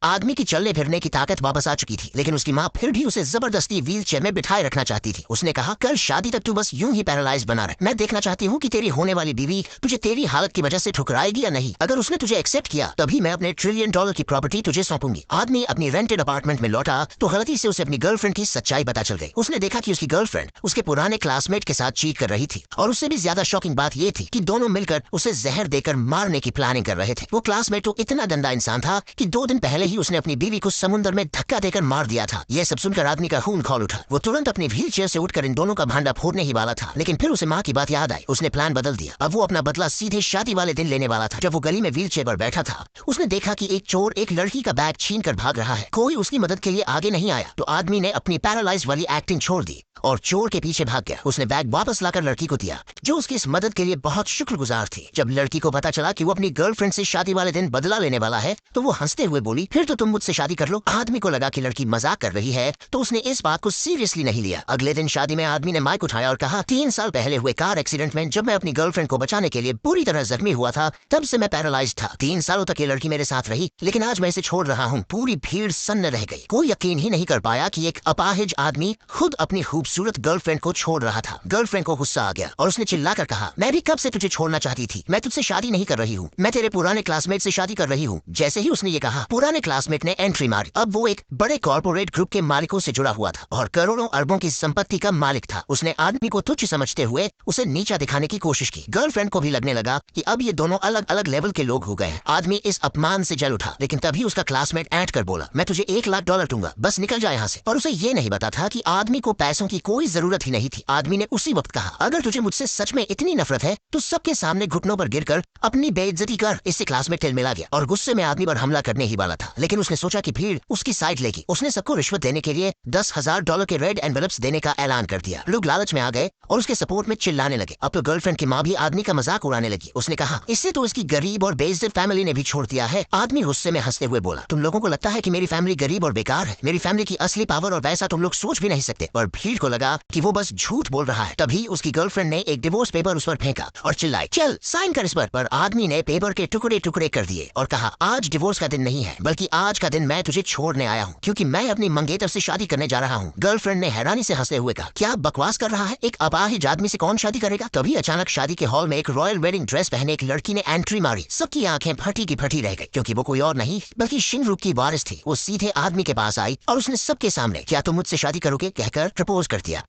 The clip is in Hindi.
आदमी की चलने फिरने की ताकत वापस आ चुकी थी, लेकिन उसकी माँ फिर भी उसे जबरदस्ती व्हील चेयर में बिठाए रखना चाहती थी। उसने कहा, कल शादी तक तू बस यूं ही पैरालाइज बना रहे। मैं देखना चाहती हूँ कि तेरी होने वाली बीवी तुझे तेरी हालत की वजह से ठुकराएगी या नहीं। अगर उसने तुझे एक्सेप्ट किया तभी मैं अपने $1 ट्रिलियन की प्रॉपर्टी तुझे सौंपूंगी। आदमी अपनी रेंटेड अपार्टमेंट में लौटा तो गलती से उसे अपनी गर्लफ्रेंड की सच्चाई पता चल गई। उसने देखा कि उसकी गर्लफ्रेंड उसके पुराने क्लासमेट के साथ चीट कर रही थी, और उससे भी ज्यादा शॉकिंग बात यह थी कि दोनों मिलकर उसे जहर देकर मारने की प्लानिंग कर रहे थे। वो क्लासमेट तो इतना गंदा इंसान था कि 2 दिन पहले ही उसने अपनी बीवी को समुद्र में धक्का देकर मार दिया था। यह सब सुनकर आदमी का खून खौल उठा। वो तुरंत अपनी व्हील चेयर से उठकर इन दोनों का भांडा फोड़ने ही वाला था, लेकिन फिर उसे माँ की बात याद आई। उसने प्लान बदल दिया। अब वो अपना बदला सीधे शादी वाले दिन लेने वाला था। जब वो गली में व्हील चेयर पर बैठा था, उसने देखा कि एक चोर एक लड़की का बैग छीन कर भाग रहा है। कोई उसकी मदद के लिए आगे नहीं आया तो आदमी ने अपनी पैरालाइज वाली एक्टिंग छोड़ दी और चोर के पीछे भाग गया। उसने बैग वापस लाकर लड़की को दिया, जो उसकी इस मदद के लिए बहुत शुक्रगुजार थी। जब लड़की को पता चला कि वो अपनी गर्लफ्रेंड से शादी वाले दिन बदला लेने वाला है, तो वो हंसते हुए बोली, फिर तो तुम मुझसे शादी कर लो। आदमी को लगा कि लड़की मजाक कर रही है, तो उसने इस बात को सीरियसली नहीं लिया। अगले दिन शादी में आदमी ने माइक उठाया और कहा, 3 साल पहले हुए कार एक्सीडेंट में जब मैं अपनी गर्लफ्रेंड को बचाने के लिए पूरी तरह जख्मी हुआ था, तब से मैं पैरालाइज था। 3 सालों तक ये लड़की मेरे साथ रही, लेकिन आज मैं इसे छोड़ रहा हूँ। पूरी भीड़ सन्न रह गई। कोई यकीन ही नहीं कर पाया कि एक अपाहिज आदमी खुद अपनी खूबसूरत गर्लफ्रेंड को छोड़ रहा था। गर्लफ्रेंड को गुस्सा आ गया और उसने चिल्लाकर कहा, मैं भी कब से तुझे छोड़ना चाहती थी। मैं तुझसे शादी नहीं कर रही हूँ, मैं तेरे पुराने क्लासमेट से शादी कर रही हूँ। जैसे ही उसने ये कहा, पुराने क्लासमेट ने एंट्री मारी। अब वो एक बड़े कॉर्पोरेट ग्रुप के मालिकों से जुड़ा हुआ था और करोड़ों अरबों की संपत्ति का मालिक था। उसने आदमी को तुच्छ समझते हुए उसे नीचा दिखाने की कोशिश की। गर्लफ्रेंड को भी लगने लगा कि अब ये दोनों अलग अलग लेवल के लोग हो गए हैं। आदमी इस अपमान से जल उठा, लेकिन तभी उसका क्लासमेट ऐंठ कर बोला, मैं तुझे $1 लाख दूंगा, बस निकल जाए यहाँ से। और उसे ये नहीं पता था कि आदमी को पैसों की कोई जरूरत ही नहीं थी। आदमी ने उसी वक्त कहा, अगर तुझे मुझसे सच में इतनी नफरत है तो सबके सामने घुटनों पर गिरकर अपनी बेइज्जती कर। इससे क्लासमेट तिलमिला गया और गुस्से में आदमी पर हमला करने ही वाला था, लेकिन उसने सोचा कि भीड़ उसकी साइड लेगी। उसने सबको रिश्वत देने के लिए $10,000 के रेड एनवेलप्स देने का ऐलान कर दिया। लोग लालच में आ गए और उसके सपोर्ट में चिल्लाने लगे। अब तो गर्लफ्रेंड की माँ भी आदमी का मजाक उड़ाने लगी। उसने कहा, इससे तो इसकी गरीब और बेइज्जत फैमिली ने भी छोड़ दिया है। आदमी गुस्से में हंसते हुए बोला, तुम लोगों को लगता है कि मेरी फैमिली गरीब और बेकार है। मेरी फैमिली की असली पावर और पैसा तुम लोग सोच भी नहीं सकते। और भीड़ को लगा कि वो बस झूठ बोल रहा है। तभी उसकी गर्लफ्रेंड ने एक डिवोर्स पेपर उस पर फेंका और चिल्लाई, चल साइन कर इस पर आदमी ने पेपर के टुकड़े टुकड़े कर दिए और कहा, आज डिवोर्स का दिन नहीं है, बल्कि आज का दिन मैं तुझे छोड़ने आया हूँ, क्योंकि मैं अपनी मंगेतर से शादी करने जा रहा हूँ। गर्लफ्रेंड ने हैरानी से हंसते हुए कहा, क्या बकवास कर रहा है? एक अपाहिज आदमी से कौन शादी करेगा? तभी अचानक शादी के हॉल में एक रॉयल वेडिंग ड्रेस पहने एक लड़की ने एंट्री मारी। सबकी आंखें फटी की फटी रह गई, क्योंकि वो कोई और नहीं बल्कि शिनरूप की वारिस थी। वो सीधे आदमी के पास आई और उसने सबके सामने, क्या तुम मुझसे शादी करोगे कहकर प्रपोज कर दिया।